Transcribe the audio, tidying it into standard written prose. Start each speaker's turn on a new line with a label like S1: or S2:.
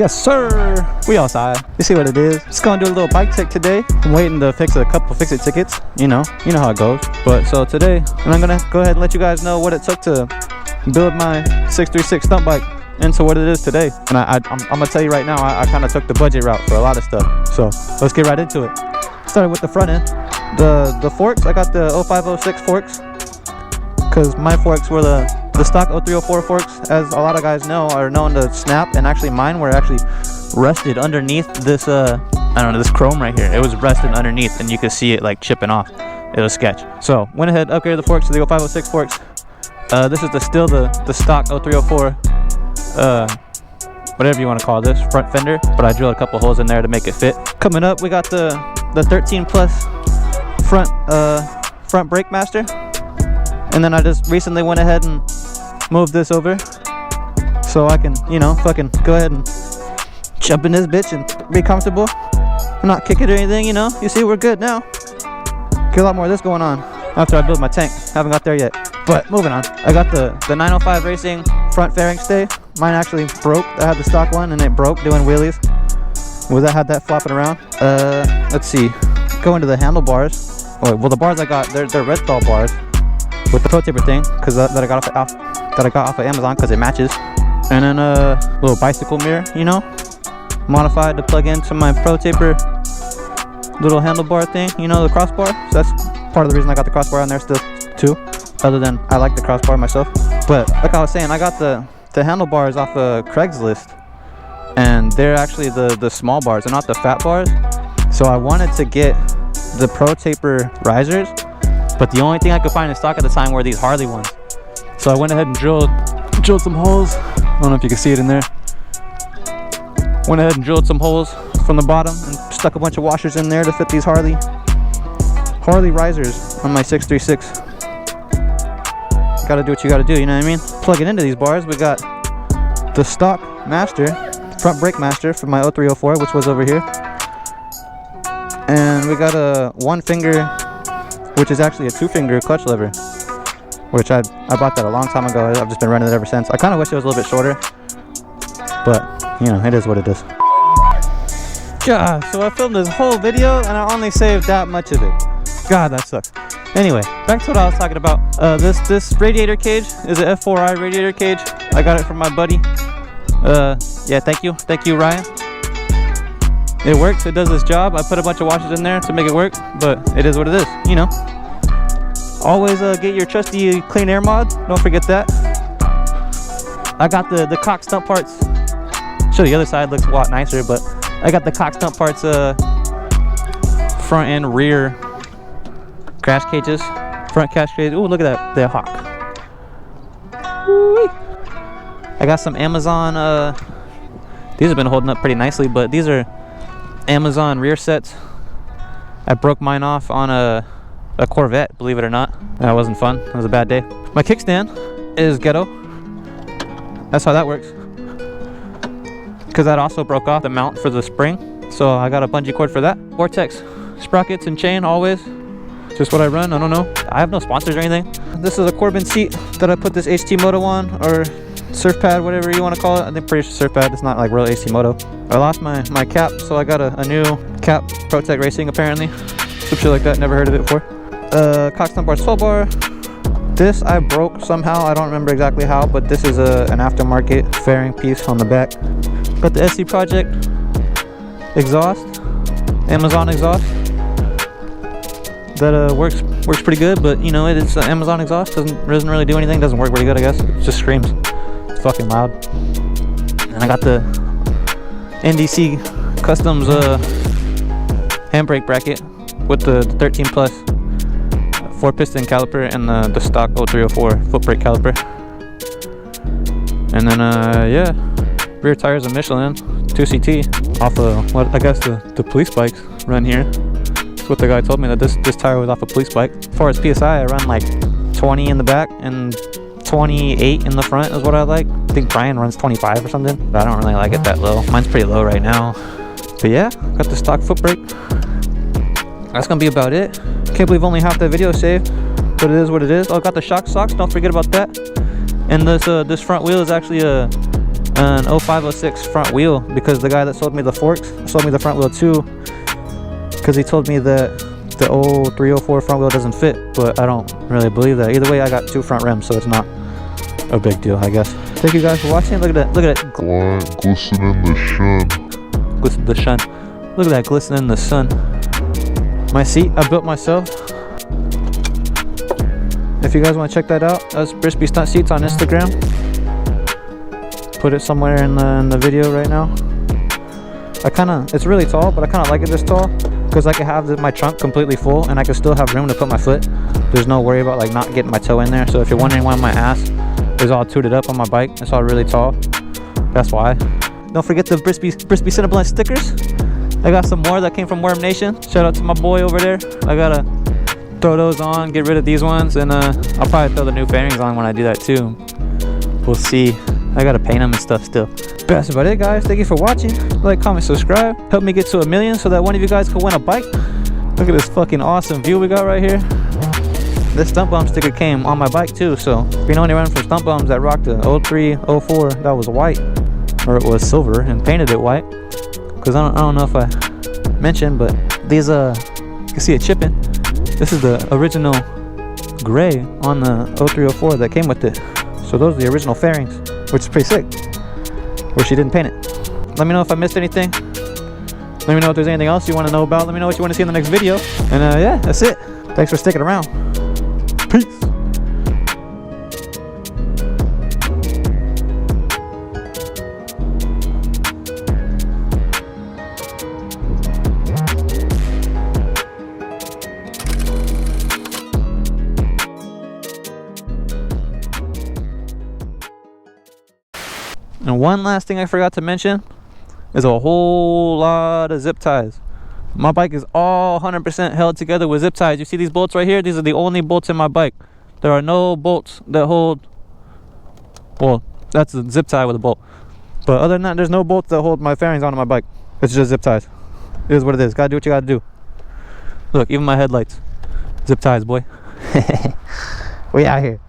S1: Yes sir, we outside. You see what it is. Just gonna do a little bike check today. I'm waiting to fix a couple fix-it tickets. You know how it goes. But so today, and I'm gonna go ahead and let you guys know what it took to build my 636 stunt bike into what it is today. And I'm gonna tell you right now, I kind of took the budget route for a lot of stuff. So let's get right into it. Started with the front end. The forks, I got the 0506 forks because my forks were the stock 0304 forks, as a lot of guys know, are known to snap, and actually mine were actually rusted underneath this I don't know, this chrome right here. It was rusted underneath and you could see it like chipping off. It was sketch. So went ahead, upgraded the forks to the 0506 forks. This is still the stock 0304 whatever you want to call this, front fender, but I drilled a couple holes in there to make it fit. Coming up, we got the 13 plus front brake master, and then I just recently went ahead and moved this over so I can, you know, fucking go ahead and jump in this bitch and be comfortable. I'm not kicking or anything, you know. You see, we're good now. Get a lot more of this going on after I build my tank. Haven't got there yet, but moving on. I got the 905 Racing front fairing stay. Mine actually broke. I had the stock one and it broke doing wheelies. I had that flopping around. Let's see. Go into the handlebars. Oh, well, the bars I got, they're red stall bars with the pro taper thing, because that I got off of Amazon because it matches. And then a little bicycle mirror, you know, modified to plug into my pro taper little handlebar thing, you know, the crossbar. So that's part of the reason I got the crossbar on there still too, other than I like the crossbar myself. But like I was saying, I got the handlebars off of Craigslist, and they're actually the small bars, they're not the fat bars. So I wanted to get the pro taper risers, but the only thing I could find in stock at the time were these Harley ones. So I went ahead and drilled some holes. I don't know if you can see it in there. Went ahead and drilled some holes from the bottom and stuck a bunch of washers in there to fit these Harley risers on my 636. Gotta do what you gotta do, you know what I mean? Plug it into these bars. We got the stock master, front brake master for my 0304, which was over here. And we got a one finger, which is actually a 2-finger clutch lever, which I bought that a long time ago. I've just been running it ever since. I kind of wish it was a little bit shorter, but you know, it is what it is. God, so I filmed this whole video and I only saved that much of it. God, that sucks. Anyway, back to what I was talking about. This radiator cage is an F4i radiator cage. I got it from my buddy. Yeah, thank you Ryan. It works, it does its job. I put a bunch of washers in there to make it work, but it is what it is, you know. Always get your trusty clean air mod, don't forget that. I got the cock stump parts. Sure, the other side looks a lot nicer, but I got the cock stump parts, front and rear crash cages, front crash cages. Ooh, look at that, the hawk. Woo-wee. I got some Amazon, these have been holding up pretty nicely, but these are Amazon rear sets. I broke mine off on a Corvette, believe it or not. That wasn't fun. It was a bad day. My kickstand is ghetto. That's how that works. Because that also broke off the mount for the spring, so I got a bungee cord for that. Vortex sprockets and chain always. Just what I run. I don't know. I have no sponsors or anything. This is a Corbin seat that I put this HT Moto on, or surf pad, whatever you want to call it. I think pretty sure surf pad. It's not like real HT Moto. I lost my cap, so I got a new cap. Protec Racing apparently. Some shit like that. Never heard of it before. Cock stump bar 12 bar. This I broke somehow. I don't remember exactly how, but this is an aftermarket fairing piece on the back. Got the SC Project exhaust, Amazon exhaust. That works pretty good, but you know, it's Amazon exhaust. Doesn't really do anything. Doesn't work very good, I guess. It just screams. It's fucking loud. And I got the NDC Customs handbrake bracket with the 13 plus 4-piston caliper and the stock 0304 foot brake caliper. And then yeah, rear tires are Michelin 2CT off of what I guess the police bikes run here. That's what the guy told me, that this tire was off a police bike. As far as PSI, I run like 20 in the back and 28 in the front is what I like. I think Brian runs 25 or something, but I don't really like it that low. Mine's pretty low right now. But yeah, got the stock foot brake. That's gonna be about it. Can't believe only half that video saved, but it is what it is. Oh, I got the shock socks, don't forget about that. And this front wheel is actually a an 0506 front wheel, because the guy that sold me the forks sold me the front wheel too, because he told me that the 0304 front wheel doesn't fit, but I don't really believe that. Either way, I got 2 front rims, so it's not a big deal, I guess. Thank you guys for watching. Look at that, look at it.
S2: Glisten in the sun.
S1: Glisten the sun. Look at that, glisten in the sun. My seat, I built myself. If you guys want to check that out, that's Brispy Stunt Seats on Instagram. Put it somewhere in the video right now. It's really tall, but I kind of like it this tall, because I can have my trunk completely full and I can still have room to put my foot. There's no worry about like not getting my toe in there. So if you're wondering why my ass is all tooted up on my bike, it's all really tall, that's why. Don't forget the Brispy Cinnablunt stickers. I got some more that came from Worm Nation. Shout out to my boy over there. I gotta throw those on, get rid of these ones, and I'll probably throw the new fairings on when I do that too. We'll see. I gotta paint them and stuff still. But that's about it, guys. Thank you for watching. Like, comment, subscribe. Help me get to 1 million so that one of you guys can win a bike. Look at this fucking awesome view we got right here. This Stunt Bum sticker came on my bike too, so if you know anyone from Stunt Bums that rocked a 03, 04 that was white, or it was silver and painted it white, because I don't know if I mentioned, but these you can see it chipping. This is the original gray on the 0304 that came with it. So those are the original fairings, which is pretty sick. Where she didn't paint it. Let me know if I missed anything. Let me know if there's anything else you want to know about. Let me know what you want to see in the next video. And yeah, that's it. Thanks for sticking around. Peace. And one last thing I forgot to mention is a whole lot of zip ties. My bike is all 100% held together with zip ties. You see these bolts right here? These are the only bolts in my bike. There are no bolts that hold, well, that's a zip tie with a bolt. But other than that, there's no bolts that hold my fairings onto my bike. It's just zip ties. It is what it is. Gotta do what you gotta do. Look, even my headlights. Zip ties, boy. We out here.